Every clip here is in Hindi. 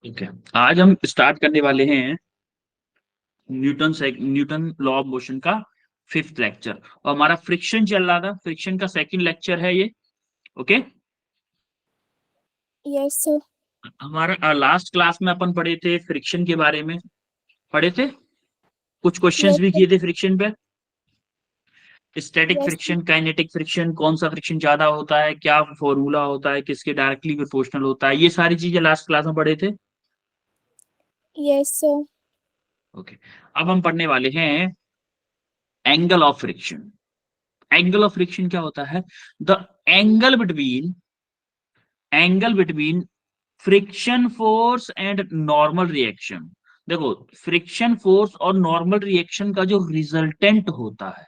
ठीक है। आज हम स्टार्ट करने वाले हैं न्यूटन लॉ ऑफ मोशन का 5th लेक्चर। और हमारा फ्रिक्शन चल रहा था, फ्रिक्शन का 2nd लेक्चर है ये। ओके। Yes sir. हमारा लास्ट क्लास में अपन पढ़े थे फ्रिक्शन के बारे में, पढ़े थे, कुछ क्वेश्चंस यस भी सर। किए थे फ्रिक्शन पे। Static yes sir. Friction, kinetic friction, कौन सा फ्रिक्शन ज्यादा होता है, क्या फॉर्मूला होता है, किसके डायरेक्टली प्रोपोर्शनल होता है, ये सारी चीजें लास्ट क्लास में पढ़े थे। Yes sir. ओके। अब हम पढ़ने वाले हैं angle of friction. Angle of friction क्या होता है? The angle between angle between friction force and normal reaction. देखो, फ्रिक्शन फोर्स और नॉर्मल रिएक्शन का जो रिजल्टेंट होता है,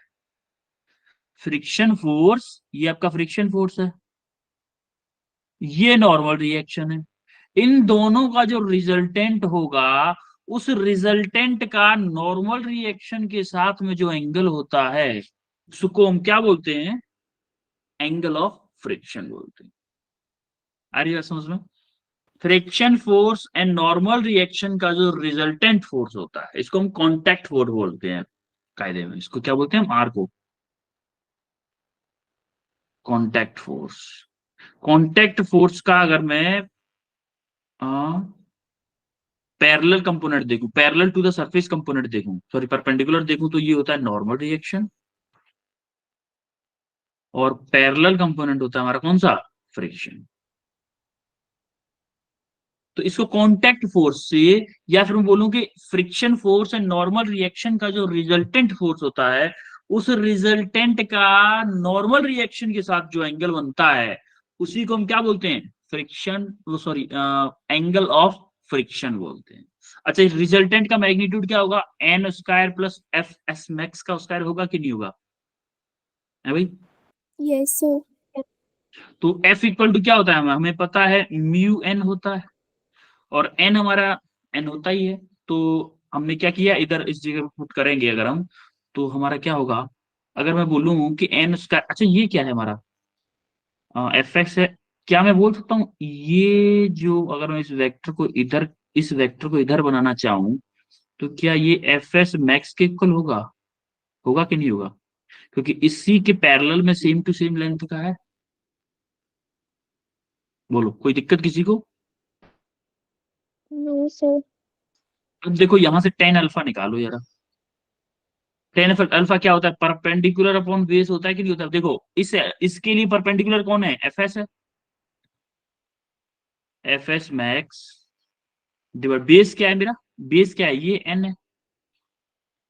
फ्रिक्शन फोर्स, ये आपका फ्रिक्शन फोर्स है, ये नॉर्मल रिएक्शन है। इन दोनों का जो रिजल्टेंट होगा, उस रिजल्टेंट का नॉर्मल रिएक्शन के साथ में जो एंगल होता है, उसको हम क्या बोलते हैं? एंगल ऑफ फ्रिक्शन बोलते हैं। आ रही बात समझ में? Friction force and normal reaction का जो रिजल्टेंट फोर्स होता है, इसको हम कांटेक्ट फोर्स बोलते हैं। कायदे में इसको क्या बोलते हैं? हम आर को कांटेक्ट फोर्स। कांटेक्ट फोर्स का अगर मैं पैरेलल कंपोनेंट देखूं, parallel to the surface component देखूं, सॉरी परपेंडिकुलर देखूं, तो ये होता है नॉर्मल रिएक्शन। और पैरेलल कंपोनेंट होता है हमारा कौन सा? फ्रिक्शन। तो इसको कांटेक्ट फोर्स से, या फिर मैं बोलूं कि friction force and normal reaction का जो रिजल्टेंट फोर्स होता है, उस रिजल्टेंट का नॉर्मल रिएक्शन के साथ जो एंगल बनता है, उसी को हम क्या बोलते हैं? Friction, sorry, angle of friction बोलते हैं। अच्छा, रिजल्टेंट का मैग्नीट्यूड क्या होगा? N square plus F S max का स्क्वायर होगा कि नहीं होगा? है भाई? Yes sir. तो एफ इक्वल टू क्या होता है? हमें पता है म्यू एन होता है, और एन हमारा एन होता ही है। तो हमने क्या किया, इधर इस जगह पुट करेंगे अगर हम, तो हमारा क्या होगा? अगर मैं बोलूं कि एन उसका, अच्छा ये क्या है हमारा? एफ एक्स है। क्या मैं बोल सकता हूँ ये जो, अगर मैं इस वेक्टर को इधर बनाना चाहूं, तो क्या ये एफ एस मैक्स के इक्वल होगा? होगा कि नहीं होगा? क्योंकि इसी के पैरेलल में सेम टू सेम लेंथ का है। बोलो, कोई दिक्कत किसी को? No sir. अब देखो, यहां से टेन अल्फा निकालो यार। टेन अल्फा क्या होता है? परपेंडिकुलर अपॉन बेस होता है कि नहीं होता? देखो, इसके लिए परपेंडिकुलर कौन है? एफ एस है। F S max divide base क्या है मेरा? बेस क्या है? ये एन है।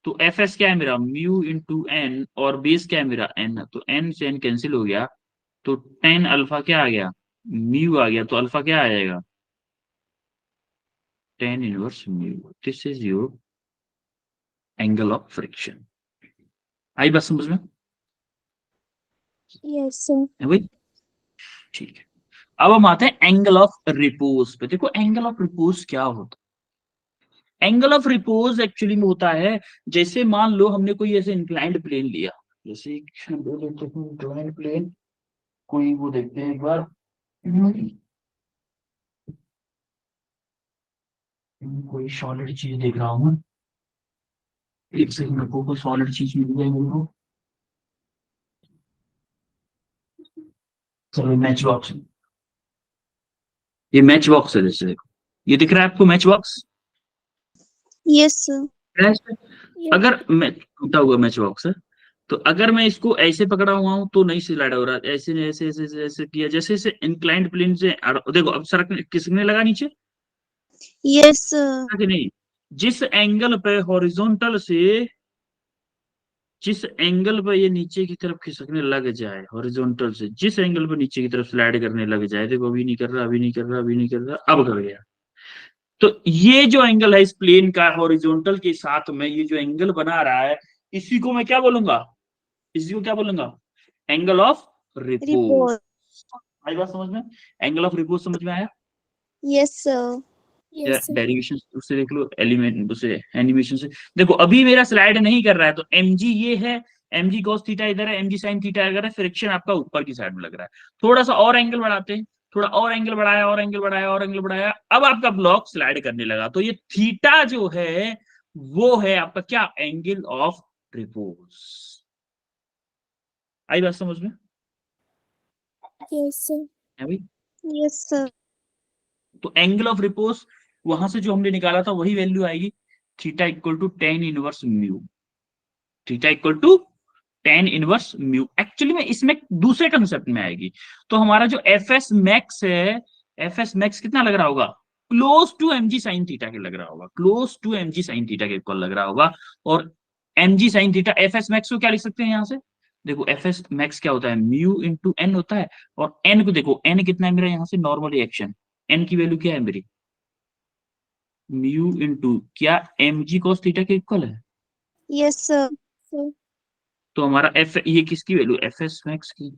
तो एफ एस क्या है मेरा? म्यू इंटू एन, और बेस क्या है मेरा? एन। तो एन से एन कैंसिल हो गया, तो टेन अल्फा क्या आ गया? म्यू आ गया। तो अल्फा क्या आ जाएगा? Tan inverse mu. This is your angle of friction. आई बात समझ में? Yes sir. है भाई? ठीक है। अब हम आते हैं एंगल ऑफ रिपोज पे। देखो, एंगल ऑफ रिपोज क्या होता है? एंगल ऑफ रिपोज एक्चुअली में होता है, जैसे मान लो हमने कोई ऐसे इंक्लाइंड प्लेन लिया, जैसे इंक्लाइंड प्लेन, कोई वो देखते हैं एक बार। कोई सॉलिड चीज देख रहा हूँ मैं, एक सेकंड रुको, कोई सॉलिड चीज मिल जाए मेरे को। चलो, मैच बॉक्स। ये मैच बॉक्स है, जैसे देखो, ये दिख रहा है आपको match box? Yes sir. Yes. अगर मैं टूटा हुआ मैच बॉक्स है, तो अगर मैं इसको ऐसे पकड़ा हुआ हूं तो नहीं स्लाइड हो रहा, ऐसे ऐसे ऐसे ऐसे, ऐसे किया, जैसे जैसे इंक्लाइंड प्लेन से देखो, अब सड़क किसने लगा नीचे? Yes sir. कि नहीं? जिस एंगल पे हॉरिजॉन्टल से, जिस एंगल पर ये नीचे की तरफ खिसकने लग जाए, हॉरिजॉन्टल से जिस एंगल पर नीचे की तरफ स्लाइड करने लग जाए, देखो अभी नहीं कर रहा, अभी नहीं कर रहा, अभी नहीं कर रहा, अब कर गया। तो ये जो एंगल है इस प्लेन का हॉरिजॉन्टल के साथ में, ये जो एंगल बना रहा है, इसी को मैं क्या बोलूंगा? इसी को क्या बोलूंगा? Angle of repose. रिपोर्ट। आई बात समझ में? एंगल ऑफ रिपोज समझ में आया? Yes sir. या यस सर। डेरिवेशन उससे देख लो, एलिमेंट उसे एनिमेशन से। देखो, अभी मेरा स्लाइड नहीं कर रहा है, तो एम जी ये है, एम जी कॉस थीटा इधर है, एम जी साइन थीटा इधर है, फ्रिक्शन आपका ऊपर की साइड में लग रहा है। थोड़ा सा और एंगल बढ़ाते हैं, थोड़ा और एंगल बढ़ाया, और एंगल बढ़ाया, और एंगल बढ़ाया, अब आपका ब्लॉक स्लाइड करने लगा। तो ये थीटा जो है वो है आपका क्या, एंगल ऑफ रिपोज। आई बात समझ में? Yes, sir. है भाई? Yes, sir. तो एंगल ऑफ रिपोज वहां से जो हमने निकाला था वही वैल्यू आएगी, theta equal to tan inverse mu. Theta equal to tan inverse mu actually में इसमें दूसरे कंसेप्ट में आएगी। तो हमारा जो एफ एस मैक्स है, एफ एस मैक्स कितना लग रहा होगा, close to M G sine theta के लग रहा होगा, close to M G sine theta के इक्वल लग रहा होगा। और M G sine theta, F S max को क्या लिख सकते हैं यहां से, देखो एफ एस मैक्स क्या होता है, म्यू इंटू एन होता है। और एन को देखो, एन कितना है मेरा यहाँ से, नॉर्मल रिएक्शन, एन की वैल्यू क्या है मेरी, म्यू इंटू क्या, एम जी कॉस थीटा के इक्वल है। Yes, sir. Sir. तो हमारा एफ, ये किसकी वैल्यू, एफ एस मैक्स की।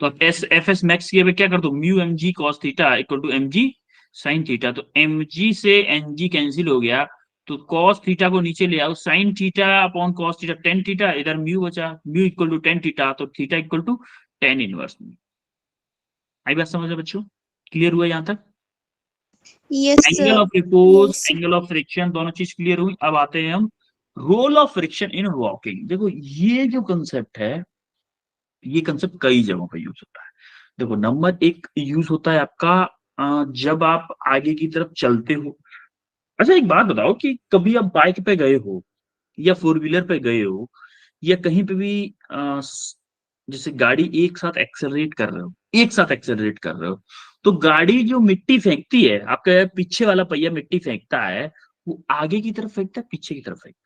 तो अब एस एफ एस मैक्स की अब क्या कर दो, mu M G cos theta equal to M G sine theta. तो एम जी से एन जी कैंसिल हो गया, तो कॉस थीटा को नीचे ले आओ, sine theta upon cos theta, tan theta, इधर म्यू बचा, mu equal to tan theta, तो theta equal to tan inverse mu. आई बात समझ में बच्चों, क्लियर हुआ यहाँ तक? Yes, angle sir. Of repose, Yes. Angle of friction, दोनों चीज क्लियर हुई। अब आते हैं हम role of friction in walking. देखो ये जो कंसेप्ट है, ये कंसेप्ट कई जगहों पर यूज होता है। देखो नंबर एक यूज होता है आपका जब आप आगे की तरफ चलते हो। अच्छा एक बात बताओ कि कभी आप बाइक पे गए हो या फोर व्हीलर पे गए हो या कहीं पे भी जैसे गाड़ी एक साथ एक्सेलरेट कर रहे हो, एक साथ एक्सेलरेट कर रहे हो, तो गाड़ी जो मिट्टी फेंकती है, आपका पीछे वाला पहिया मिट्टी फेंकता है, वो आगे की तरफ फेंकता है, पीछे की तरफ फेंकता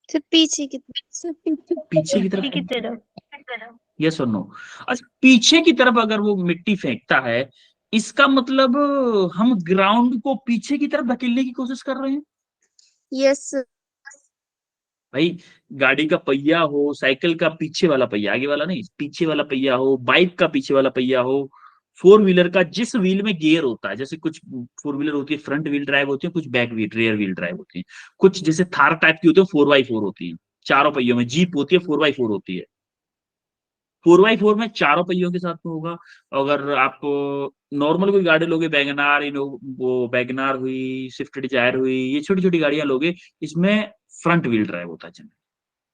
फिर पीछे की तरफ। सर पीछे है, पीछे की तरफ की फेंकता है। तरफ। यस और नो? अच्छा पीछे की तरफ अगर वो मिट्टी फेंकता है, इसका मतलब हम ग्राउंड को पीछे की तरफ धकेलने की कोशिश कर रहे हैं। Yes, sir. भाई गाड़ी का पहिया हो, साइकिल का पीछे वाला पहिया, आगे वाला नहीं, पीछे वाला पहिया हो, बाइक का पीछे वाला पहिया हो, फोर व्हीलर का जिस व्हील में गियर होता है, जैसे कुछ फोर व्हीलर होती है फ्रंट व्हील ड्राइव होती है, कुछ back wheel rear wheel drive होती है, कुछ जैसे थार टाइप की होती है फोर बाई फोर होती है, चारों पहियों में, जीप होती है फोर बाई फोर होती है। फोर बाई फोर में चारों पहियों के साथ में होगा। अगर आप नॉर्मल कोई गाड़ी लोगे, वैगनार, वो वैगनार हुई, स्विफ्ट डिजायर हुई, ये छोटी छोटी गाड़ियां लोगे, इसमें फ्रंट व्हील ड्राइव होता है जनरली,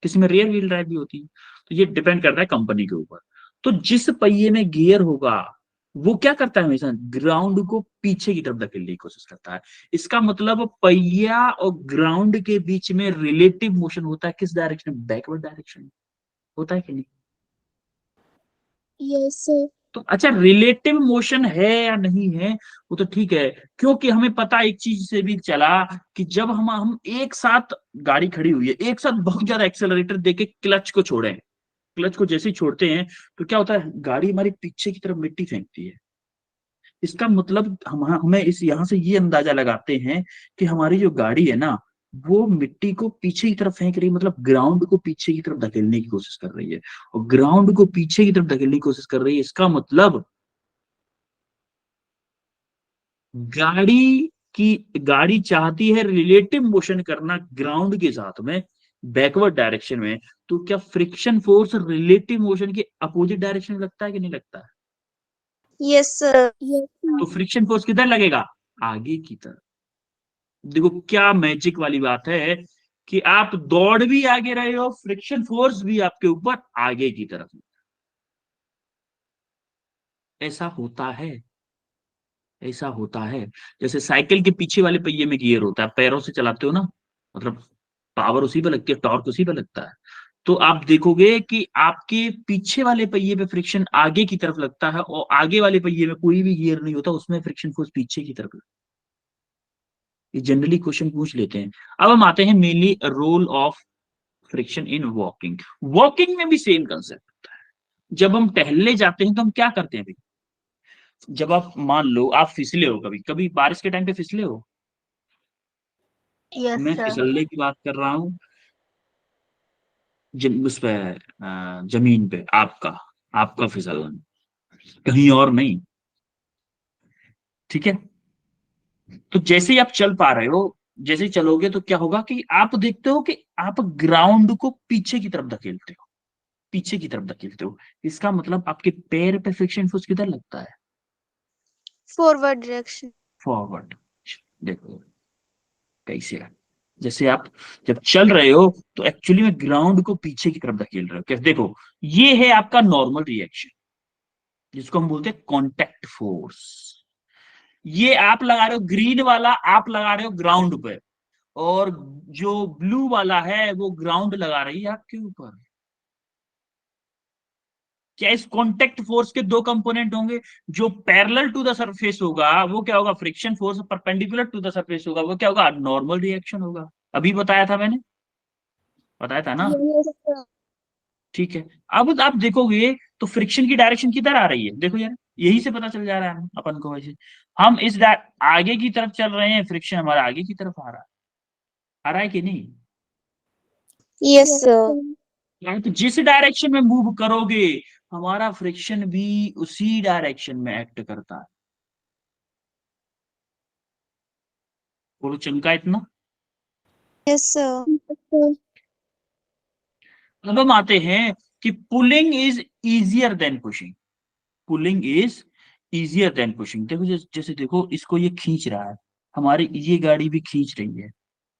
किसी में रियर व्हील ड्राइव भी होती है। तो ये डिपेंड करता है कंपनी के ऊपर। तो जिस पहिए में गियर होगा वो क्या करता है, हमेशा ग्राउंड को पीछे की तरफ धकेलने की कोशिश करता है। इसका मतलब पहिया और ग्राउंड के बीच में रिलेटिव मोशन होता है, किस डायरेक्शन में, बैकवर्ड डायरेक्शन में होता है कि नहीं? Yes, sir. तो अच्छा रिलेटिव मोशन है या नहीं है वो तो ठीक है, क्योंकि हमें पता एक चीज से भी चला कि जब हम एक साथ, गाड़ी खड़ी हुई है, एक साथ बहुत ज्यादा एक्सेलरेटर देके क्लच को छोड़े, क्लच को जैसे ही छोड़ते हैं तो क्या होता है, गाड़ी हमारी पीछे की तरफ मिट्टी फेंकती है। इसका मतलब हमें इस यहां से ये अंदाजा लगाते हैं कि हमारी जो गाड़ी है ना, वो मिट्टी को पीछे की तरफ फेंक रही है, मतलब ग्राउंड को पीछे की तरफ धकेलने की कोशिश कर रही है। और ग्राउंड को पीछे की तरफ धकेलने की कोशिश कर रही है, इसका मतलब गाड़ी गाड़ी चाहती है रिलेटिव मोशन करना ग्राउंड के साथ में, बैकवर्ड डायरेक्शन में। तो क्या फ्रिक्शन फोर्स रिलेटिव मोशन के अपोजिट डायरेक्शन में लगता है कि नहीं लगता है? Yes, sir. Yes, तो sir. फ्रिक्शन फोर्स किधर लगेगा, आगे की तरफ। देखो क्या मैजिक वाली बात है कि आप दौड़ भी आगे रहे हो, फ्रिक्शन फोर्स भी आपके ऊपर आगे की तरफ। ऐसा होता है, ऐसा होता है। जैसे साइकिल के पीछे वाले पहिए में गियर होता है, पैरों से चलाते हो ना, मतलब पावर उसी पे लगती है, टॉर्क उसी पे लगता है। तो आप देखोगे कि आपके पीछे वाले पहिए पे फ्रिक्शन आगे की तरफ लगता है, और आगे वाले पहिए में कोई भी गियर नहीं होता, उसमें फ्रिक्शन फोर्स पीछे की तरफ लगता है। ये जनरली क्वेश्चन पूछ लेते हैं। अब हम आते हैं mainly role of friction in walking. Walking में भी सेम कंसेप्ट होता है। जब हम टहलने जाते हैं तो हम क्या करते हैं भाई, जब आप मान लो आप फिसले हो, कभी कभी बारिश के टाइम पे फिसले हो, यस मैं सर। फिसलने की बात कर रहा हूँ, उस पे जमीन पे, आपका फिसलना, कहीं और नहीं। ठीक है? तो जैसे ही आप चल पा रहे हो, जैसे ही चलोगे तो क्या होगा कि आप देखते हो कि आप ग्राउंड को पीछे की तरफ धकेलते हो। पीछे की तरफ धकेलते हो, इसका मतलब आपके पैर पे फ्रिक्शन फोर्स किधर लगता है? Forward direction. फॉरवर्ड। देखो कैसे है, जैसे आप जब चल रहे हो तो एक्चुअली में ग्राउंड को पीछे की तरफ धकेल रहे हो। कैसे? देखो ये है आपका नॉर्मल रिएक्शन, जिसको हम बोलते हैं कॉन्टैक्ट फोर्स। ये आप लगा रहे हो ग्रीन वाला, आप लगा रहे हो ग्राउंड पे, और जो ब्लू वाला है वो ग्राउंड लगा रही है आपके ऊपर। क्या इस कॉन्टेक्ट फोर्स के दो कंपोनेंट होंगे? जो पैरेलल टू द सरफेस होगा वो क्या होगा? Friction force. Perpendicular to the surface होगा वो क्या होगा? नॉर्मल रिएक्शन होगा। अभी बताया था मैंने, बताया था ना? Yes sir. ठीक है। अब आप देखोगे तो फ्रिक्शन की डायरेक्शन किधर आ रही है, देखो यार, यही से पता चल जा रहा है अपन को। वैसे हम आगे की तरफ चल रहे हैं, फ्रिक्शन हमारा आगे की तरफ आ रहा है कि नहीं? Yes sir. यानी तो जिस डायरेक्शन में मूव करोगे हमारा फ्रिक्शन भी उसी डायरेक्शन में एक्ट करता है। बोलो चमका इतना। Yes sir. अब हम आते हैं कि pulling is easier than pushing. Pulling is easier than pushing. देखो जैसे देखो इसको ये खींच रहा है, हमारी ये गाड़ी भी खींच रही है।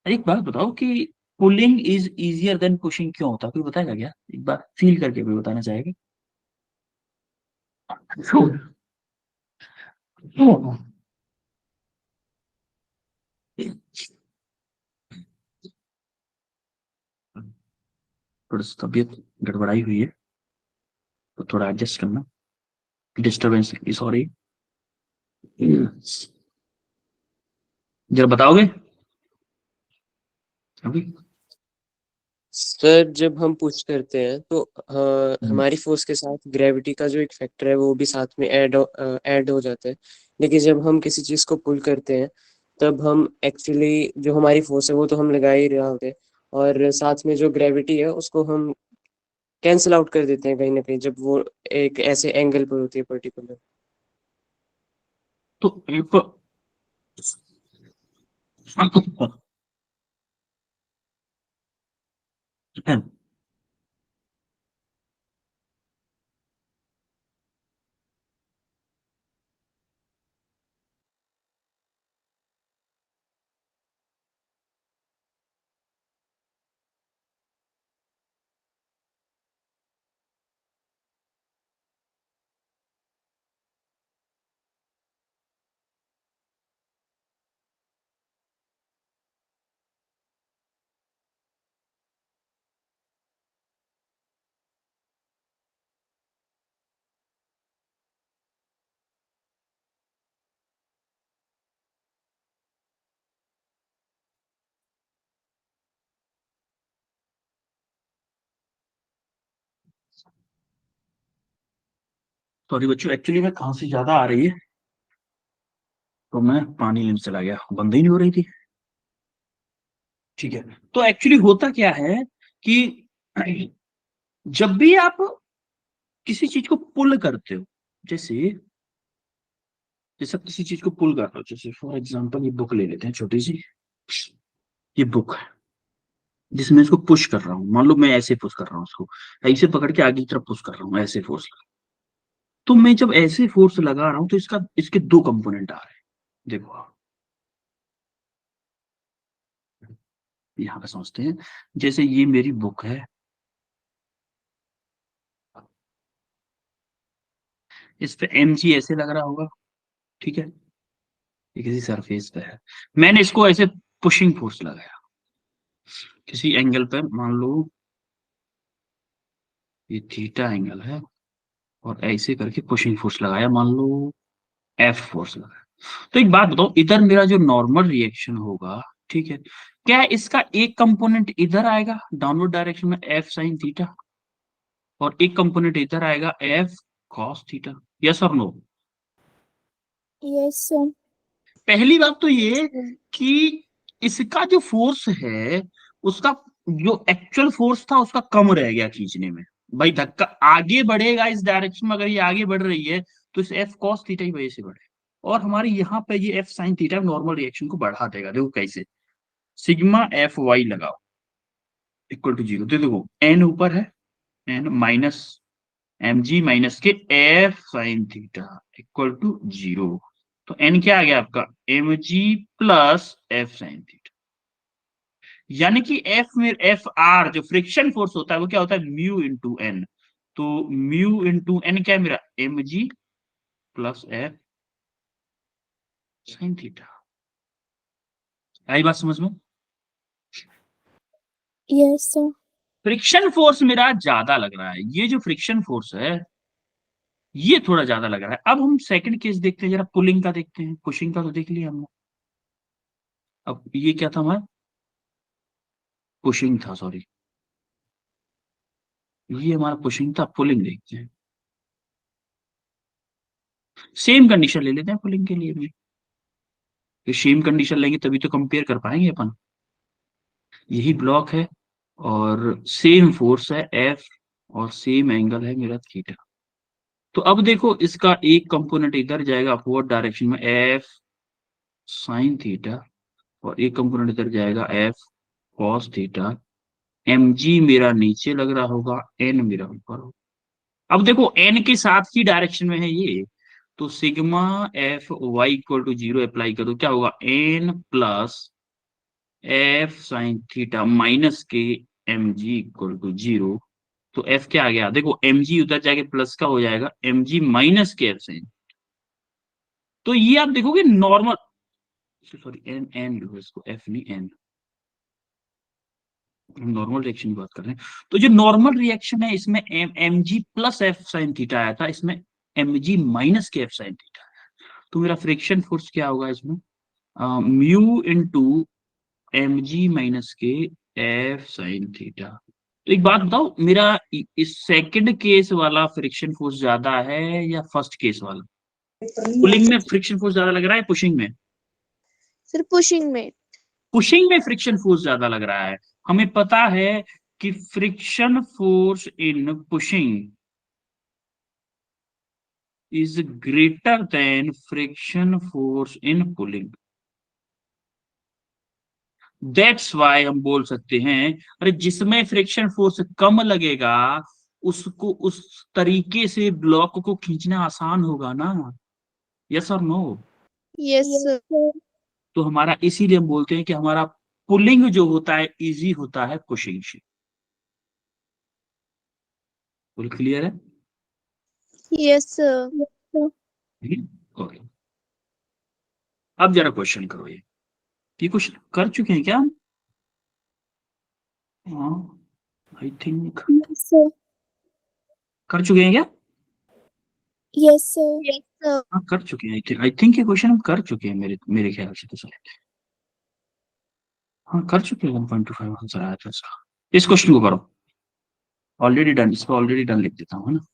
एक बात बताओ कि pulling is easier than pushing क्यों होता है? कोई बताएगा क्या? एक बार फील करके कोई बताना चाहेगा? क्यों? थोड़ी सी तबीयत गड़बड़ाई हुई है तो थोड़ा एडजस्ट करना, डिस्टरबेंस की सॉरी। जरा बताओगे अभी? सर जब हम पुश करते हैं तो हम्म, हमारी फोर्स के साथ ग्रेविटी का जो एक फैक्टर है वो भी साथ में ऐड हो जाता है। लेकिन जब हम किसी चीज को पुल करते हैं तब हम एक्चुअली जो हमारी फोर्स है वो तो हम लगा ही रहे होते हैं, और साथ में जो ग्रेविटी है उसको हम कैंसिल आउट कर देते हैं कहीं ना कहीं, जब वो एक ऐसे एंगल पर होती है पर्टिकुलर। तो एक सॉरी बच्चों, एक्चुअली में खांसी ज्यादा आ रही है तो मैं पानी लेने चला गया, बंद ही नहीं हो रही थी। ठीक है। तो एक्चुअली होता क्या है कि जब भी आप किसी चीज को पुल करते हो, जैसे जैसे किसी चीज को पुल कर रहे हो, जैसे फॉर एग्जांपल ये बुक ले लेते हैं छोटी सी, ये बुक है जिसमें इसको पुश कर रहा हूँ। मान लो मैं ऐसे पुश कर रहा हूँ उसको, ऐसे पकड़ के आगे की तरफ पुश कर रहा हूँ, ऐसे फोर्स। तो मैं जब ऐसे फोर्स लगा रहा हूं तो इसका इसके दो कंपोनेंट आ रहे हैं। देखो आप यहाँ पे समझते हैं, जैसे ये मेरी बुक है, इस पे mg ऐसे लग रहा होगा, ठीक है, ये किसी सरफेस पे है। मैंने इसको ऐसे पुशिंग फोर्स लगाया किसी एंगल पर, मान लो ये थीटा एंगल है, और ऐसे करके पुशिंग फोर्स लगाया, मान लो एफ फोर्स लगाया। तो एक बात बताओ, इधर मेरा जो नॉर्मल रिएक्शन होगा, ठीक है, क्या इसका एक कंपोनेंट इधर आएगा डाउनवर्ड डायरेक्शन में एफ साइन थीटा, और एक कंपोनेंट इधर आएगा एफ कॉस थीटा? यस और नो? Yes sir. पहली बात तो ये कि इसका जो फोर्स है, उसका जो एक्चुअल फोर्स था उसका कम रह गया खींचने में। भाई धक्का आगे बढ़ेगा इस डायरेक्शन में, अगर ये आगे बढ़ रही है तो इस एफ कॉस थीटा की वजह से बढ़े, और हमारे यहाँ पे ये F sine theta normal reaction को बढ़ा देगा। देखो कैसे, सिग्मा एफ वाई लगाओ इक्वल टू जीरो। देखो एन ऊपर है, एन माइनस एम जी माइनस के F sine theta equal to 0। तो एन क्या आ गया आपका, एम जी प्लस एफ साइन थीटा। यानी कि एफ में एफ आर जो फ्रिक्शन फोर्स होता है वो क्या होता है, म्यू इंटू एन। तो म्यू इंटू एन क्या है मेरा, एम जी प्लस एफ साइन थीटा। आई बात समझ में? Yes, sir. फ्रिक्शन फोर्स मेरा ज्यादा लग रहा है, ये जो फ्रिक्शन फोर्स है ये थोड़ा ज्यादा लग रहा है। अब हम सेकंड केस देखते हैं, जरा पुलिंग का देखते हैं। पुशिंग का तो देख लिया हमने, अब ये क्या था हमारा, पुशिंग था, सॉरी ये हमारा पुशिंग था। पुलिंग देखते हैं, सेम कंडीशन ले लेते हैं पुलिंग के लिए भी। सेम कंडीशन लेंगे तभी तो कंपेयर कर पाएंगे अपन। यही ब्लॉक है और सेम फोर्स है एफ और सेम एंगल है मेरा थीटा। तो अब देखो इसका एक कंपोनेंट इधर जाएगा अपवर्ड डायरेक्शन में एफ साइन थीटा, और एक कंपोनेंट इधर जाएगा F cos theta. M g मेरा नीचे लग रहा होगा, एन मेरा ऊपर होगा। अब देखो एन के साथ की डायरेक्शन में है ये, तो sigma F y equal to 0 apply करो, क्या होगा, N plus F sine theta minus के एम जी इक्वल टू 0। तो एफ क्या आ गया, देखो एम जी उधर जाके प्लस का हो जाएगा, एम जी माइनस के एफ साइन। तो ये आप देखोगे नॉर्मल, सॉरी एन एन लो इसको, एफ नहीं एन, हम नॉर्मल रिएक्शन की बात कर रहे हैं। तो जो नॉर्मल रिएक्शन है इसमें एम एम जी प्लस एफ साइन थीटा आया था, इसमें एम जी माइनस के एफ साइन थीटा। तो मेरा फ्रिक्शन फोर्स क्या होगा इसमें, म्यू इंटू एम जी माइनस के एफ साइन थीटा। तो एक बात बताओ, मेरा इस सेकंड केस वाला फ्रिक्शन फोर्स ज्यादा है या फर्स्ट केस वाला? पुलिंग में फ्रिक्शन फोर्स ज्यादा लग रहा है, पुशिंग में? Sir, pushing में. पुशिंग में फ्रिक्शन फोर्स ज्यादा लग रहा है। हमें पता है कि friction force in pushing is greater than friction force in pulling. That's why हम बोल सकते हैं, अरे जिसमें फ्रिक्शन फोर्स कम लगेगा उसको उस तरीके से ब्लॉक को खींचना आसान होगा ना, यस और नो? Yes, sir. तो हमारा इसीलिए हम बोलते हैं कि हमारा पुलिंग जो होता है इजी होता है पुशिंग से। फुल क्लियर है? Yes, sir. ओके, अब जरा क्वेश्चन करो। ये क्वेश्चन कर चुके हैं क्या हम? हाँ आई थिंक Yes, sir. कर चुके हैं क्या? Yes, sir. Yes, sir. हाँ कर चुके हैं, आई थिंक ये क्वेश्चन हम कर चुके हैं, मेरे मेरे ख्याल से तो सर। हाँ कर चुके हैं, 1.25 आंसर आया था इसका। इस क्वेश्चन को करो, ऑलरेडी डन, इसको ऑलरेडी डन लिख देता हूँ, है ना।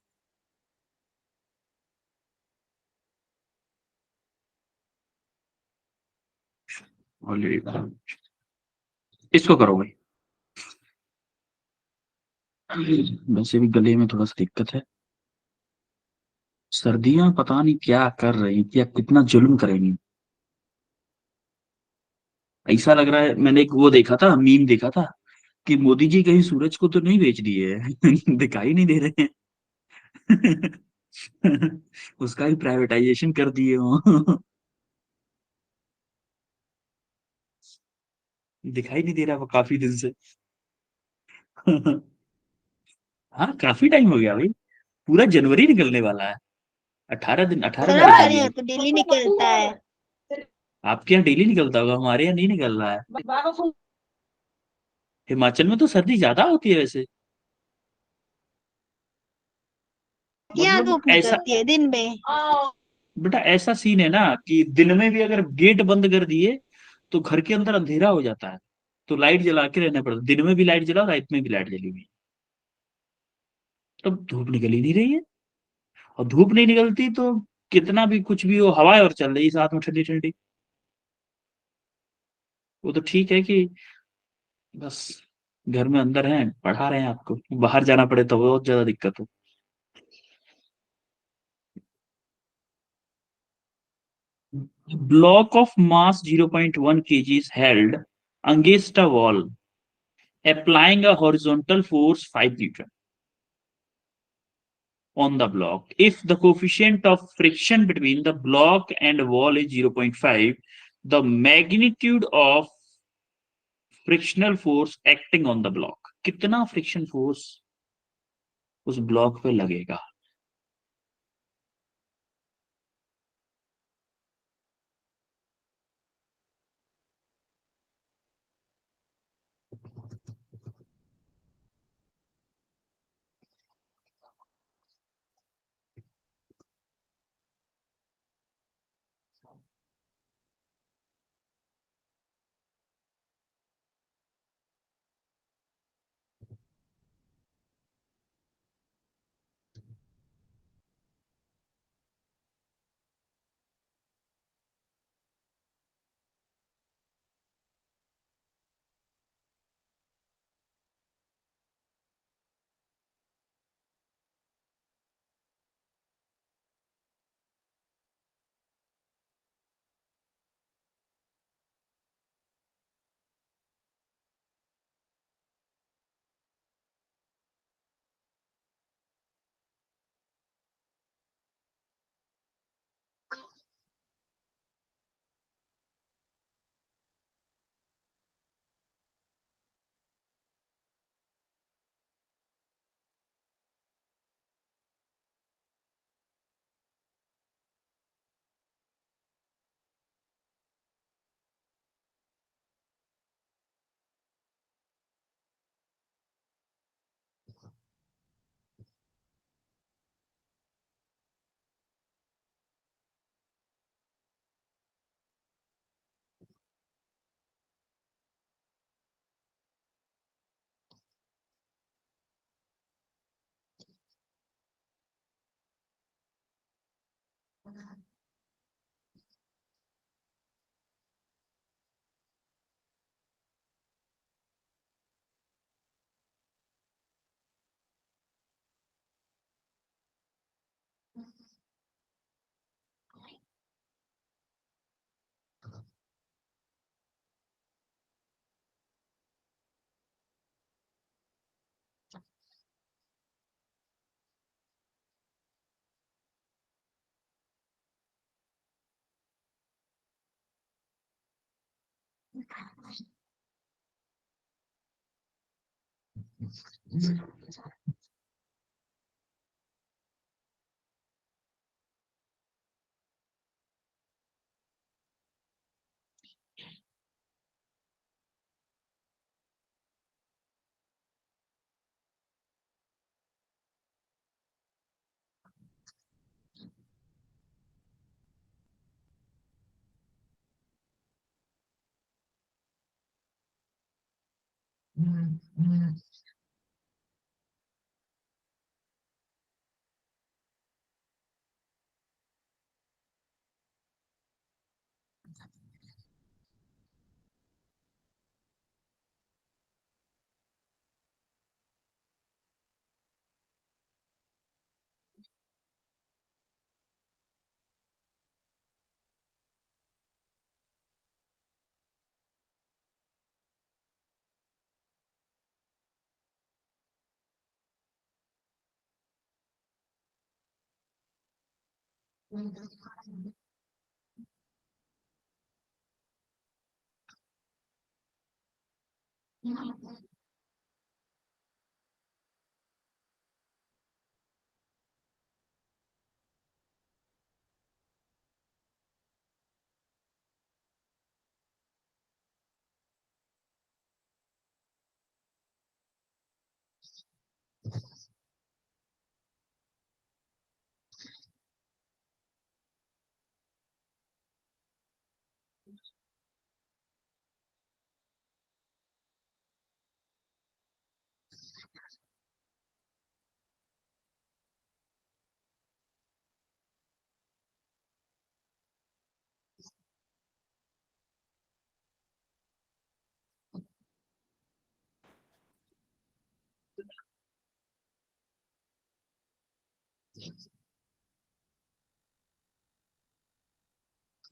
ऑलरेडी डन, इसको करो भाई। वैसे भी गले में थोड़ा सा दिक्कत है, सर्दियां पता नहीं क्या कर रही थी या कितना जुल्म करेंगी। ऐसा लग रहा है, मैंने एक वो देखा था, मीम देखा था कि मोदी जी कहीं सूरज को तो नहीं बेच दिए हैं दिखाई नहीं दे रहे हैं उसका भी प्राइवेटाइजेशन कर दिए हो दिखाई नहीं दे रहा वो काफी दिन से हाँ काफी टाइम हो गया भाई, पूरा जनवरी निकलने वाला है। 18 दिन, 18 तारीख हमारे होगी यहाँ है। तो डेली निकलता है. आपके यहाँ डेली निकलता होगा, हमारे यहाँ नहीं निकल रहा है। हिमाचल में तो सर्दी ज्यादा होती है वैसे। यहाँ मतलब धूप ऐसा, निकलती है दिन में. बेटा ऐसा सीन है ना कि दिन में भी अगर गेट बंद कर दिए तो घर के अंदर अंधेरा हो जाता है, तो लाइट जला के रहना पड़ता है। दिन में भी लाइट जलाओ, रात में भी लाइट जली हुई, तब धूप निकल ही नहीं रही है। और धूप नहीं निकलती तो कितना भी कुछ भी हो, हवाएं और चल रही साथ में ठंडी ठंडी, वो तो ठीक है कि बस घर में अंदर हैं पढ़ा रहे हैं, आपको बाहर जाना पड़े तो बहुत ज्यादा दिक्कत हो। Block of mass 0.1 kg is held against a wall applying a horizontal force 5 Newton. on the block. If the coefficient of friction between the block and wall is 0.5, the magnitude of frictional force acting on the block, कितना फ्रिक्शन फोर्स उस ब्लॉक पे लगेगा?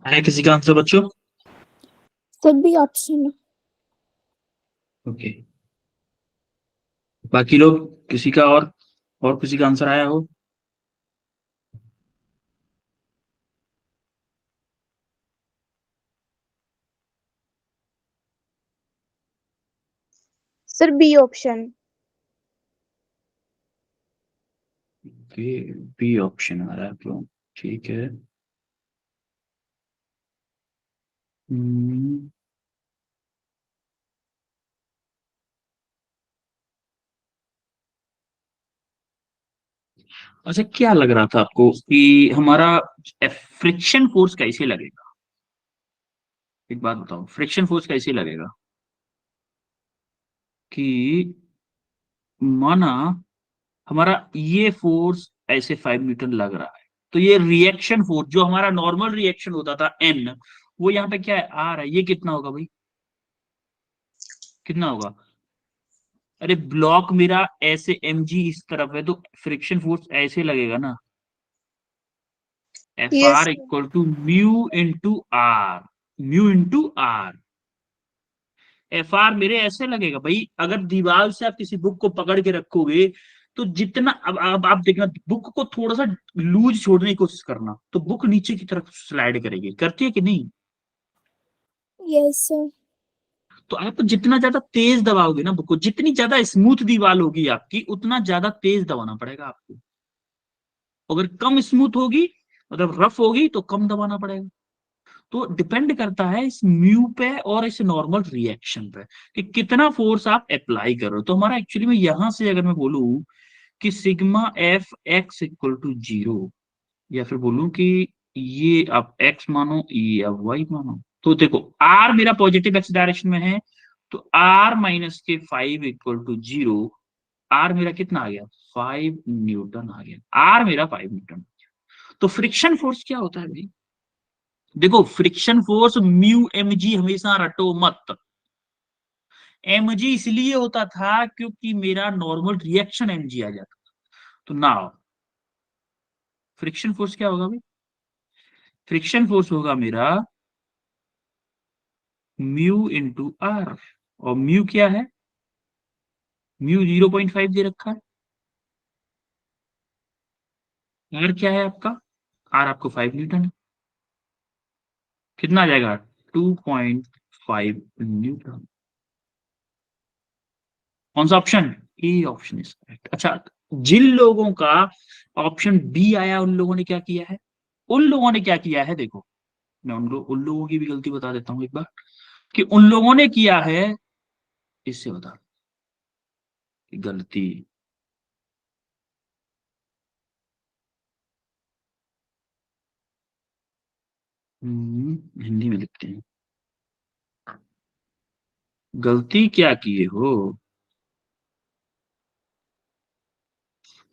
है किसी का आंसर बच्चों? सभी ऑप्शन। ओके, बाकी लोग किसी का और किसी का आंसर आया हो? Sir B option. B option आ रहा है आपको, ठीक है। हम्म, अच्छा क्या लग रहा था आपको कि हमारा फ्रिक्शन फोर्स कैसे लगेगा? एक बात बताओ, फ्रिक्शन फोर्स कैसे लगेगा? कि माना हमारा ये फोर्स ऐसे 5 न्यूटन लग रहा है, तो ये रिएक्शन फोर्स जो हमारा नॉर्मल रिएक्शन होता था एन, वो यहाँ पे क्या है, आर है। ये कितना होगा भाई, कितना होगा? अरे ब्लॉक मेरा ऐसे एम जी इस तरफ है, तो फ्रिक्शन फोर्स ऐसे लगेगा ना, F s R equal to mu into R. Mu into R, F R मेरे ऐसे लगेगा भाई। अगर दीवार से आप किसी बुक को पकड़ के रखोगे, तो जितना अब आप देखना, बुक को थोड़ा सा लूज छोड़ने की कोशिश करना, तो बुक नीचे की तरफ स्लाइड करेगी, करती है कि नहीं? Yes sir. तो आप जितना ज्यादा तेज दबाओगे ना बुक को, जितनी ज्यादा स्मूथ दीवार होगी आपकी, उतना ज्यादा तेज दबाना पड़ेगा आपको। अगर कम स्मूथ होगी, मतलब रफ होगी, तो कम दबाना पड़ेगा। तो डिपेंड करता है इस म्यू पे और इस नॉर्मल रिएक्शन पे, कि कितना फोर्स आप अप्लाई कर रहे हो। तो हमारा एक्चुअली में यहां से अगर मैं बोलूं कि sigma F x equal to 0, या फिर बोलूं कि ये आप एक्स मानो, ये आप वाई मानो, तो देखो आर मेरा पॉजिटिव एक्स डायरेक्शन में है, तो आर माइनस के 5 इक्वल टू 0। आर मेरा कितना आ गया, 5 न्यूटन आ गया। आर मेरा 5 न्यूटन। तो फ्रिक्शन फोर्स क्या होता है भाई? देखो friction force mu M g हमेशा रटो मत। एम जी इसलिए होता था क्योंकि मेरा नॉर्मल रिएक्शन एम जी आ जाता। तो ना, फ्रिक्शन फोर्स क्या होगा भाई? फ्रिक्शन फोर्स होगा मेरा म्यू इंटू आर। और म्यू क्या है? म्यू 0.5 दे रखा है। आर क्या है आपका? आर आपको 5 न्यूटन है। कितना आ जाएगा? 2.5 न्यूटन। कौन सा option? A option is correct. अच्छा, जिन लोगों का ऑप्शन बी आया, उन लोगों ने क्या किया है? उन लोगों ने क्या किया है, देखो मैं उन लोगों की भी गलती बता देता हूं एक बार, कि उन लोगों ने किया है, इससे बता कि गलती। हिंदी में लिखते हैं, गलती क्या किए हो।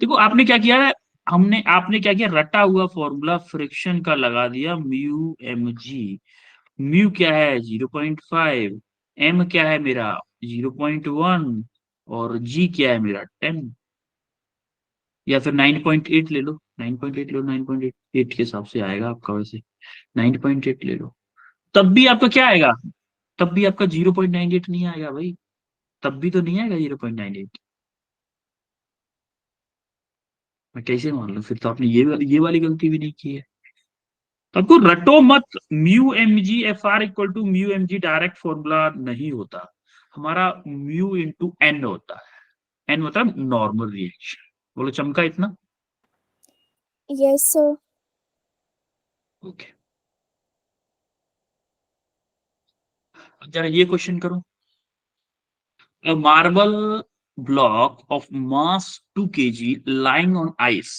देखो आपने क्या किया है, हमने आपने क्या किया, रटा हुआ फॉर्मूला फ्रिक्शन का लगा दिया, म्यू एम जी। म्यू क्या है? 0.5। एम क्या है मेरा? 0.1। और जी क्या है मेरा? 10। या फिर 9.8 ले लो, 9.8 लो, 9.8 के हिसाब से आएगा आपका वैसे। 9.8 ले लो, तब भी आपका क्या आएगा? तब भी आपका 0.98 नहीं आएगा भाई। तब भी तो नहीं आएगा 0.98। मैं कैसे मान लूं? फिर तो आपने ये वाली गलती भी नहीं की है। तो आपको रटो मत, mu M g F R equal to mu M g direct formula नहीं होता। हमारा म्यू इंटू एन होता है। एन मतलब नॉर्मल रिएक्शन। बोलो चमका इतना? Yes sir. ओके, जरा ये क्वेश्चन करो। A marble block of mass 2 kg lying on ice,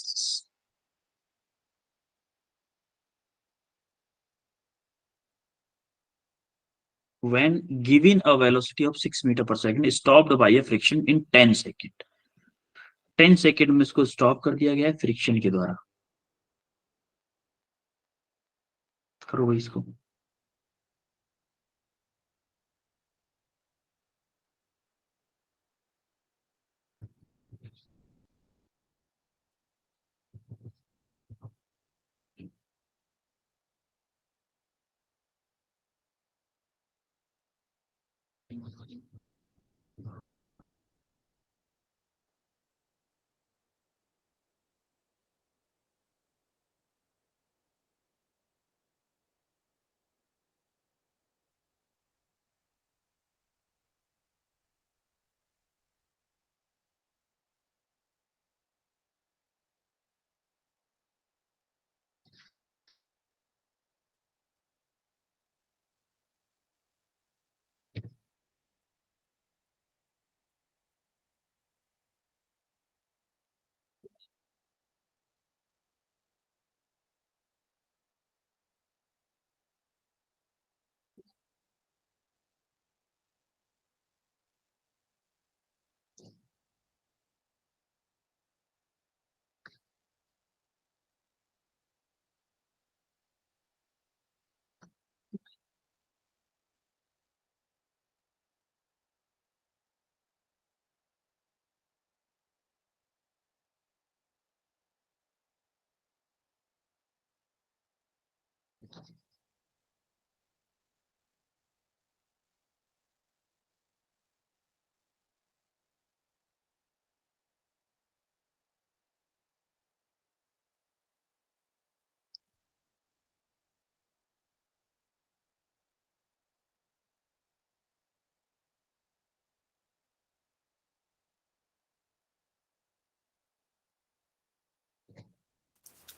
when given a velocity of 6 meter per second, stopped by a friction in 10 second. 10 second में इसको स्टॉप कर दिया गया है फ्रिक्शन के द्वारा। करो भाई इसको।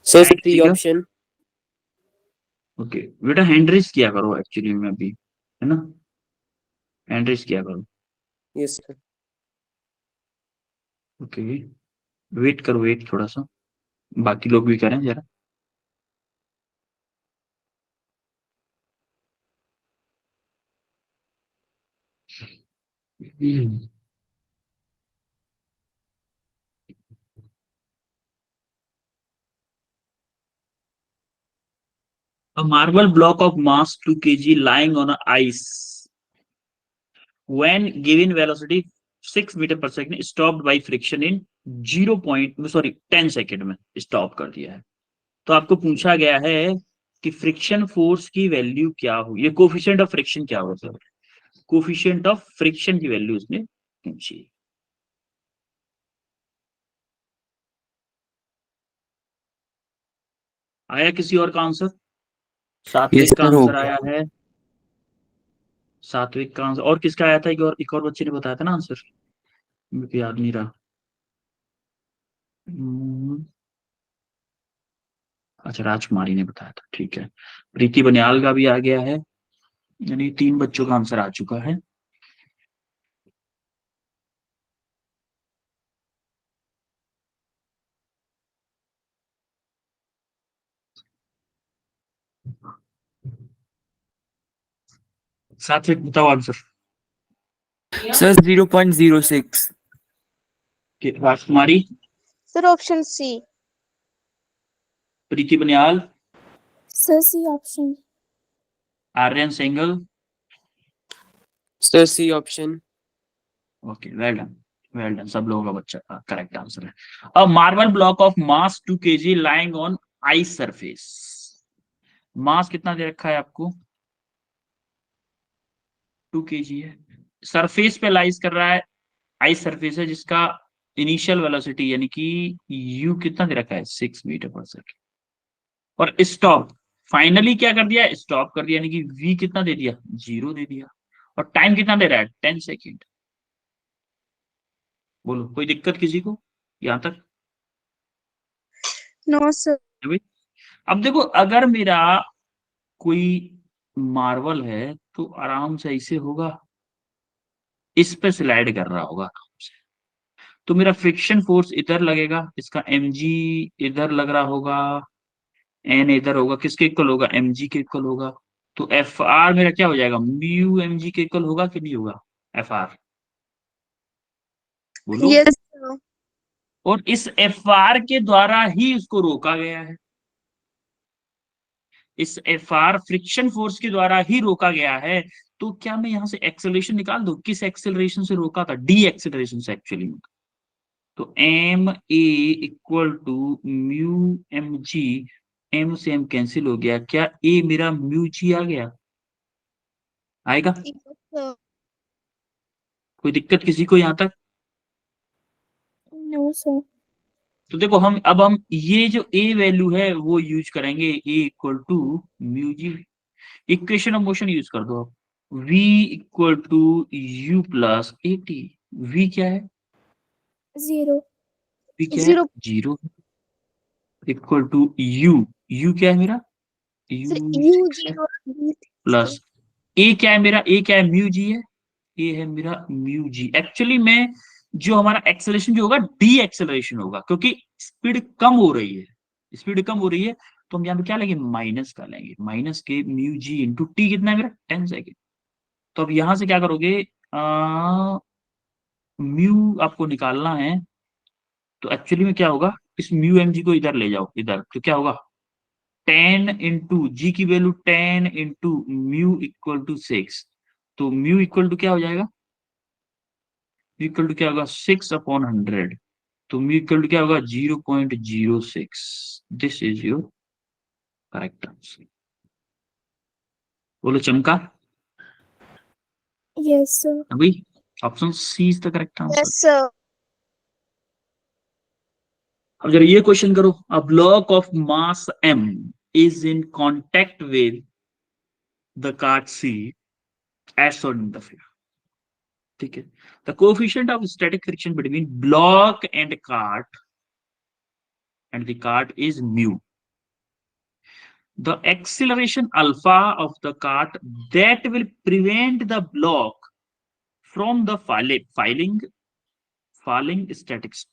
सर Right, सी ठीक है। ऑप्शन। ओके बेटा हैंड रेज किया करो एक्चुअली में अभी, है ना, हैंड रेज किया करो। Yes sir. ओके वेट करो, वेट थोड़ा सा, बाकी लोग भी करें जरा। हम्म। A marble block of mass 2 kg lying on a ice when given velocity 6 metre पर second stopped by friction in 0 point sorry 10 second में स्टॉप कर दिया है। तो आपको पूछा गया है कि फ्रिक्शन फोर्स की वैल्यू क्या हो, ये कोफिशिएंट ऑफ फ्रिक्शन क्या होगा सर, कोफिशिएंट ऑफ फ्रिक्शन की वैल्यू उसने पूछी। आया किसी और का आंसर? यस सात्विक का सर हो आंसर गया। आया है, सात्विक का आंसर, और किसका आया था? एक और बच्चे ने बताया था ना आंसर, मुझे याद नहीं रहा। हम्म, अच्छा राजकुमारी ने बताया था, ठीक है। प्रीति बनियाल का भी आ गया है, यानी 3 बच्चों का आंसर आ चुका है। सात्विक बताओ answer. Sir 0.06। Rajkumari, sir option C. Preeti Baniyal, sir C option. Aryan Sengal, sir C option. Okay well done, well done, सब लोगों का बच्चा का करेक्ट आंसर है। A marble block of mass 2 kg lying on ice surface, mass कितना दे रखा है आपको? 2 kg है, सरफेस पे लाइज कर रहा है, आइस सरफेस है जिसका इनिशियल वेलोसिटी यानी कि यू कितना दे रखा है 6 मीटर पर सेकेंड, और स्टॉप फाइनली क्या कर दिया, स्टॉप कर दिया, यानी कि वी कितना दे दिया 0 दे दिया, और टाइम कितना दे रहा है 10 सेकेंड। बोलो कोई दिक्कत किसी को यहां तक? No sir. अभी अब देखो, अगर मेरा कोई मार्वल है तो आराम से ऐसे होगा, इस पे स्लाइड कर रहा होगा आराम से, तो मेरा फ्रिक्शन फोर्स इधर लगेगा, इसका mg इधर लग रहा होगा, एन इधर होगा, किसके इक्वल होगा mg के इक्वल होगा, तो एफ आर मेरा क्या हो जाएगा, म्यू mg के इक्वल होगा कि नहीं होगा एफ आर, बोलो। Yes sir. और इस एफ आर के द्वारा ही उसको रोका गया है, इस एफ आर फ्रिक्शन फोर्स के द्वारा ही रोका गया है, तो क्या मैं यहां से एक्सेलरेशन निकाल दूं, किस एक्सेलरेशन से रोका था, डी एक्सेलरेशन से एक्चुअली। तो m a equal to mu M g, m से एम कैंसिल हो गया, क्या ए मेरा म्यू जी आ गया, आएगा? Yes sir. कोई दिक्कत किसी को यहां तक? No sir. तो देखो हम ये जो ए वैल्यू है वो यूज करेंगे, A equal to mu G, equation of motion use कर दो आप, v equal to U plus A T, V क्या है, जीरो। वी क्या है जीरो। 0, इक्वल टू यू क्या है मेरा, सर यू यू 6 है, जीरो। प्लस ए क्या है मेरा, ए क्या है म्यू जी है, ए है मेरा म्यू जी। एक्चुअली में जो हमारा एक्सेलरेशन जो होगा डी एक्सेलरेशन होगा, क्योंकि स्पीड कम हो रही है, स्पीड कम हो रही है, तो हम यहाँ पे क्या लेंगे, माइनस का लेंगे, माइनस के म्यू जी इंटू टी कितना है मेरा 10 सेकेंड। तो अब यहां से क्या करोगे, म्यू आपको निकालना है, तो एक्चुअली में क्या होगा, इस म्यू एम जी को इधर ले जाओ, इधर तो क्या होगा 10 इंटू जी की value 10 into mu equal to 6, तो म्यू इक्वल टू क्या हो जाएगा, इक्वल टू क्या होगा 6/100, तो म्यू इक्वल टू क्या होगा 0.06, this is your correct answer. बोलो चमका यस सर। अभी, option C is the correct answer. Yes sir. अब जरा ये क्वेश्चन करो, a block of mass m is in contact with the cart c as shown in the figure, ठीक है, the coefficient of static friction between block and cart is mu, the acceleration alpha of the cart that will prevent the block from the falling satisfies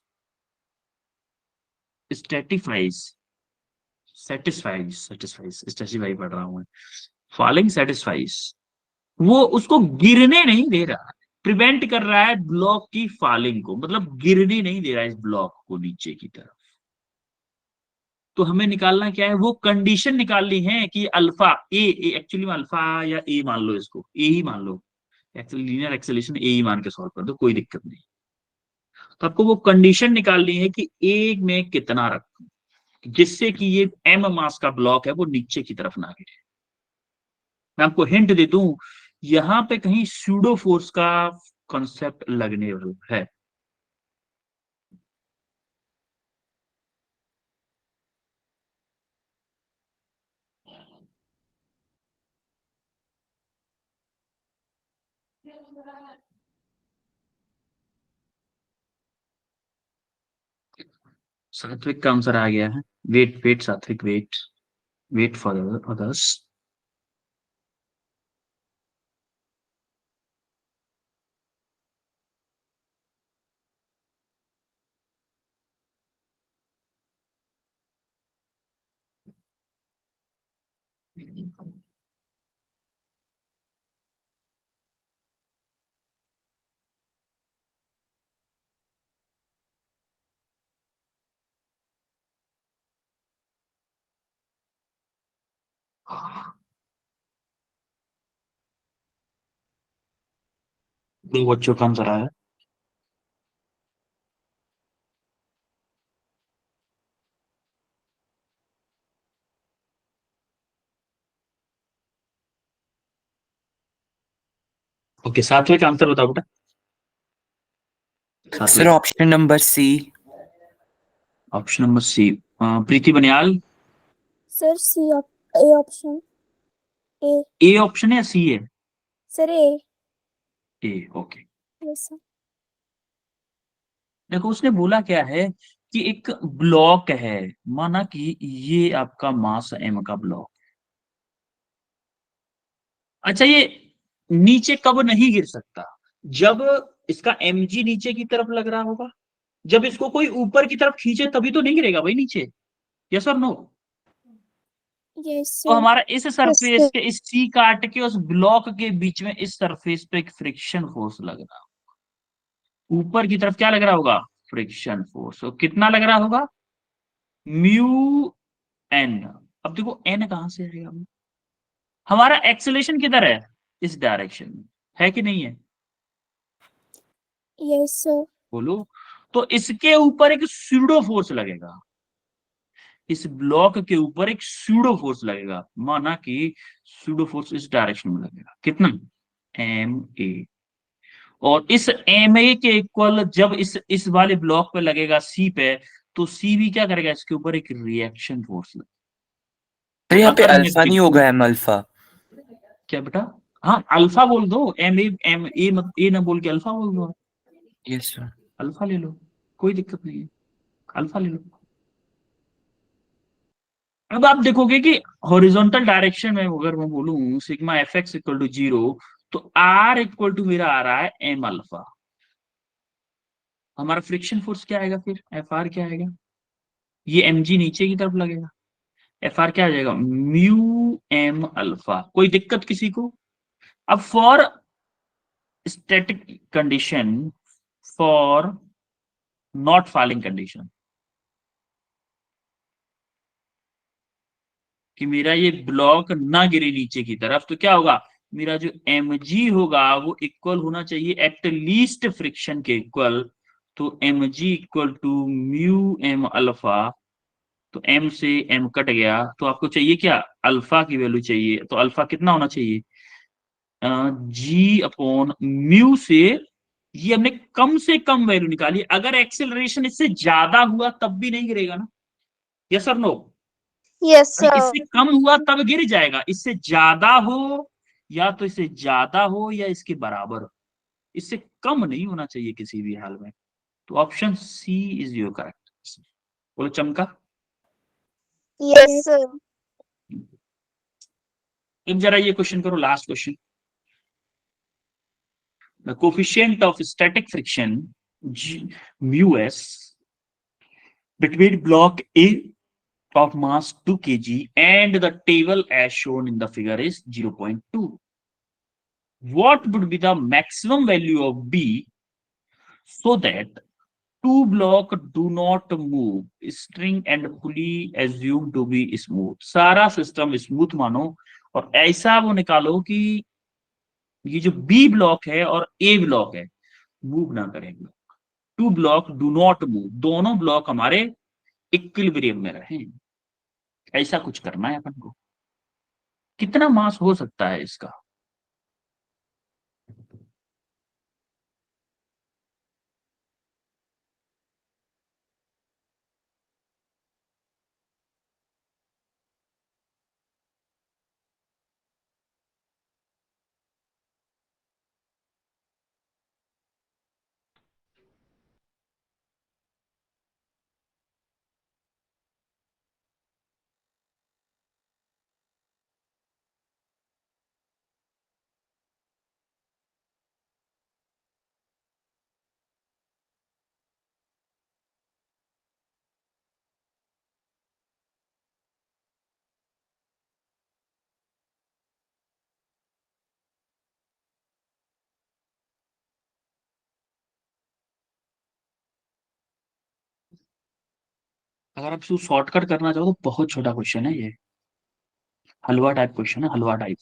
पढ़ रहा हूं मैं, falling satisfies, वो उसको गिरने नहीं दे रहा, प्रिवेंट कर रहा है ब्लॉक की फॉलिंग को, मतलब गिरने नहीं दे रहा है इस ब्लॉक को नीचे की तरफ। तो हमें निकालना क्या है, वो कंडीशन निकालनी है कि अल्फा ए एक्चुअली में अल्फा या ए मान लो, इसको ए ही मान लो, लीनियर एक्सेलेरेशन ए ही मान के सॉल्व कर दो, कोई दिक्कत नहीं। तो आपको वो कंडीशन निकालनी है कि ए में कितना रखूं जिससे कि ये एम मास का ब्लॉक है वो नीचे की तरफ ना गिरे। मैं आपको हिंट दे दूं, यहां पे कहीं सूडो फोर्स का कॉन्सेप्ट लगने वाला है। सात्विक का आंसर आ गया है। वेट वेट सात्विक, वेट वेट फॉर अदर्स। दो बच्चों का आंसर आया। ओके, सात्विक आंसर बताओ बेटा। Sir Satvik, option number C. Option number C. Preeti Baniyal, sir C A option A. A option है या सी है? Sir A. A, okay. Yes sir. देखो उसने बोला क्या है कि एक ब्लॉक है, माना कि ये आपका मास एम का ब्लॉक। अच्छा, ये नीचे कब नहीं गिर सकता? जब इसका mg नीचे की तरफ लग रहा होगा। जब इसको कोई ऊपर की तरफ खींचे तभी तो नहीं गिरेगा भाई नीचे। यस और नो? यस तो सर। हमारा इस सरफेस के, इस सी काट के उस ब्लॉक के बीच में इस सरफेस पे एक फ्रिक्शन फोर्स लग रहा होगा। ऊपर की तरफ क्या लग रहा होगा? Friction force. तो कितना लग रहा होगा? Mu N. अब देखो एन कहां से आएगा? हमारा एक्सेलेरेशन किधर है? इस डायरेक्शन में है कि नहीं है? Yes sir. बोलो। तो इसके ऊपर एक स्यूडो फोर्स लगेगा, इस ब्लॉक के ऊपर एक स्यूडो फोर्स लगेगा, माना कि स्यूडो फोर्स इस डायरेक्शन में लगेगा। कितना? M a. और इस एम ए के इक्वल जब इस वाले ब्लॉक पे लगेगा सी पे, तो सी भी क्या करेगा? इसके ऊपर एक रिएक्शन फोर्स लगेगा। सर यहाँ पे अगर मैं अल्फा नहीं होगा, एम अल्फा। क्या बेटा? हाँ, अल्फा बोल दो, एम ए मत, ए ना बोल के अल्फा बोल दो। Yes sir. अल्फा ले लो, कोई दिक्कत नहीं है, अल्फा ले लो। अब आप देखोगे कि हॉरिजॉन्टल डायरेक्शन में अगर मैं बोलूं sigma F x equal to 0, तो आर इक्वल टू मेरा आ रहा है एम अल्फा। हमारा फ्रिक्शन फोर्स क्या आएगा फिर? एफ आर क्या आएगा? ये एम जी नीचे की तरफ लगेगा, एफ आर क्या आ जाएगा? Mu m alpha. कोई दिक्कत किसी को? अब for static condition, for not falling condition, कि मेरा ये ब्लॉक ना गिरे नीचे की तरफ, तो क्या होगा? मेरा जो mg होगा वो इक्वल होना चाहिए एट लीस्ट फ्रिक्शन के इक्वल। तो mg equal to mu m alpha. तो m से m कट गया, तो आपको चाहिए क्या? अल्फा की वैल्यू चाहिए। तो अल्फा कितना होना चाहिए? g अपॉन म्यू से, ये हमने कम से कम वैल्यू निकाली। अगर एक्सेलरेशन इससे ज्यादा हुआ तब भी नहीं गिरेगा ना? यस और नो? यस भाई सर। इससे कम हुआ तब गिर जाएगा, इससे ज्यादा हो, या तो इससे ज्यादा हो या इसके बराबर हो, इससे कम नहीं होना चाहिए किसी भी हाल में। तो option C is your correct. बोलो चमका। Yes sir. अब जरा ये क्वेश्चन करो, last question. The coefficient of static friction mu s between block A of mass 2 kg and the table as shown in the figure is 0.2. What would be the maximum value of B so that two block do not move, string and pulley assumed to be smooth? सारा सिस्टम स्मूथ मानो और ऐसा वो निकालो कि ये जो बी ब्लॉक है और ए ब्लॉक है मूव ना करेंगे। Two block do not move, दोनों ब्लॉक हमारे इक्विलिब्रियम में रहे। ऐसा कुछ करना है अपन को। कितना मास हो सकता है इसका? अगर आप इसको शॉर्टकट करना चाहो तो बहुत छोटा क्वेश्चन है ये, हलवा टाइप क्वेश्चन है, हलवा टाइप।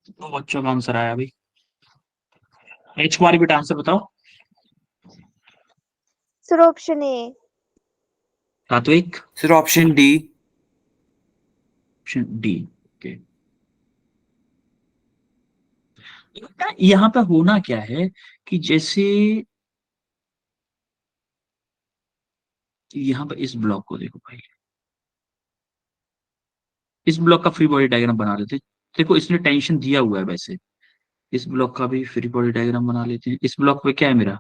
तो बच्चों का आंसर आया भाई। एच कुमारी बेटा आंसर बताओ। Sir option A. Satvik? Sir option D. Option D. Okay. यहाँ पे होना क्या है कि जैसे यहाँ पे इस ब्लॉक को देखो भाई, इस ब्लॉक का फ्री बॉडी डायग्राम बना लेते हैं। देखो इसने टेंशन दिया हुआ है, वैसे इस ब्लॉक का भी फ्री बॉडी डायग्राम बना लेते हैं। इस ब्लॉक पे क्या है मेरा,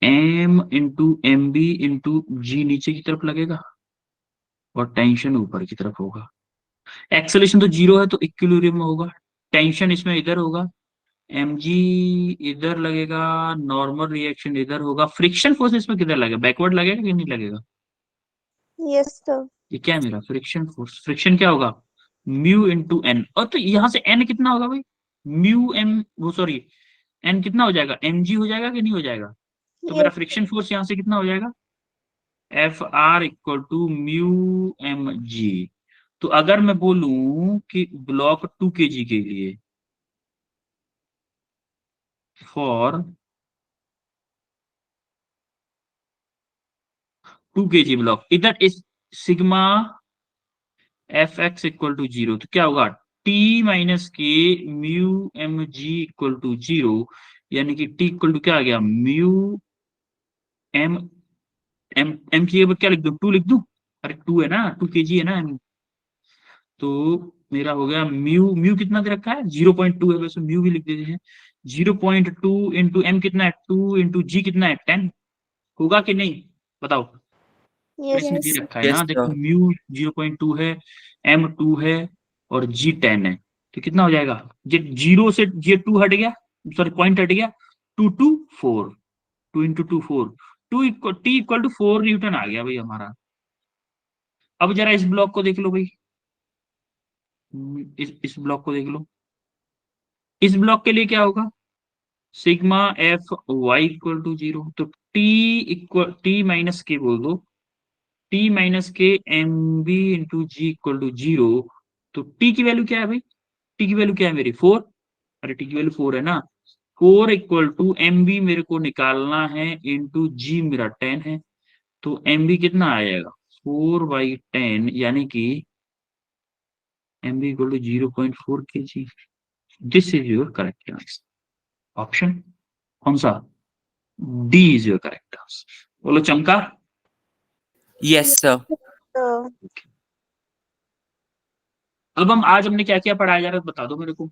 M into M B into G नीचे की तरफ लगेगा और टेंशन ऊपर की तरफ होगा। एक्सेलेरेशन तो जीरो है तो इक्विलिब्रियम में होगा। टेंशन इसमें इधर होगा, एम जी इधर लगेगा, नॉर्मल रिएक्शन इधर होगा। फ्रिक्शन फोर्स इसमें किधर लगेगा, बैकवर्ड लगेगा कि नहीं लगेगा? Yes sir. ये क्या है मेरा फ्रिक्शन फोर्स। फ्रिक्शन क्या होगा, म्यू इंटू एन। और तो यहाँ से एन कितना होगा भाई, म्यू एम, वो सॉरी एन कितना हो जाएगा, एम जी हो जाएगा कि नहीं हो जाएगा? तो मेरा यस फ्रिक्शन फोर्स यहाँ से कितना हो जाएगा, F R equal to mu M g. तो अगर मैं बोलूं कि ब्लॉक 2 kg के लिए, फॉर 2 kg ब्लॉक, इधर इस sigma F x equal to zero, तो क्या होगा, टी माइनस के mu M g equal to zero. यानी कि टी इक्वल टू क्या आ गया, म्यू एम एम एम की जगह क्या लिख दूं, 2 लिख दूं। अरे 2 है ना, 2 kg है ना एम। तो मेरा हो गया म्यू, म्यू कितना दे रखा है 0.2 है, वैसे म्यू भी लिख देते हैं। 0.2 इंटू एम कितना है 2 इंटू जी कितना है 10, होगा कि नहीं बताओ? तो यस इसमें दे रखा है यस ना, देखो सर। म्यू 0.2 है, एम 2 है, और जी 10 है, तो कितना हो जाएगा? ये 0 से ये 2 हट गया, सॉरी पॉइंट हट गया, 2 2 4, 2 into 2 4, T equal to 4 newton आ गया भाई हमारा। अब जरा इस ब्लॉक को देख लो भाई, इस ब्लॉक को देख लो। इस ब्लॉक के लिए क्या होगा? Sigma F y equal to 0, तो टी माइनस के बोल दो, टी माइनस के m B into g equal to 0। तो टी की वैल्यू क्या है भाई? टी की वैल्यू क्या है मेरी? 4। अरे टी की वैल्यू 4 है ना। 4 इक्वल टू एम बी मेरे को निकालना है, इंटू जी मेरा 10 है, तो एम बी कितना आएगा? 4/10, यानी कि M B equal to 0.4 K G. This is your correct answer. Option कौन सा? D is your correct answer. बोलो चमका। Yes, sir. sir. अब हम आज हमने क्या क्या पढ़ाया जा रहा है बता दो मेरे को।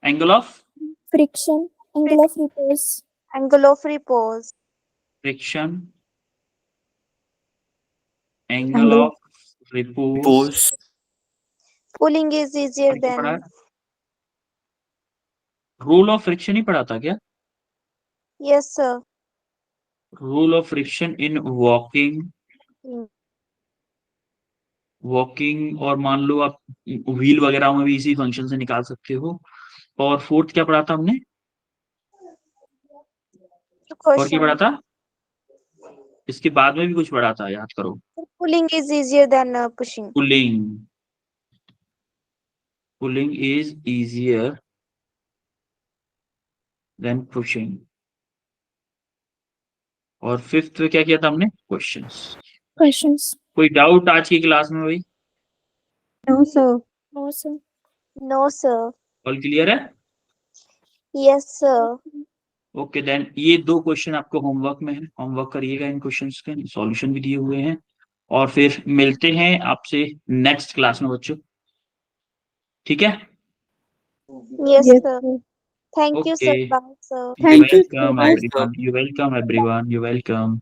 Angle of Friction, angle of repose, Angle of repose. Friction, angle Angle of repose, Pose. Pulling is easier और क्या पढ़ा है? than. रूल ऑफ फ्रिक्शन ही पढ़ा था क्या? Yes, sir. Rule of friction in walking, Hmm. Walking, और मान लो आप व्हील वगैरह में भी इसी फंक्शन से निकाल सकते हो। और फोर्थ क्या पढ़ा था हमने? और क्या पढ़ा Question. था? इसके बाद में भी कुछ पढ़ा था, याद करो। Pulling is easier than pushing. Pulling, pulling is easier than pushing. और फिफ्थ में क्या किया था हमने? क्वेश्चंस। questions. कोई डाउट आज की क्लास में भाई? No, sir. No, sir. No, sir. All clear है? Yes, sir. ओके देन, ये 2 क्वेश्चन आपको होमवर्क में है, होमवर्क करिएगा इन क्वेश्चंस के, सॉल्यूशन भी दिए हुए हैं। और फिर मिलते हैं आपसे नेक्स्ट क्लास में बच्चों, ठीक है? Yes, sir. Thank you, sir. Okay. Bye, sir. You're welcome everyone. You're welcome everyone. You're welcome.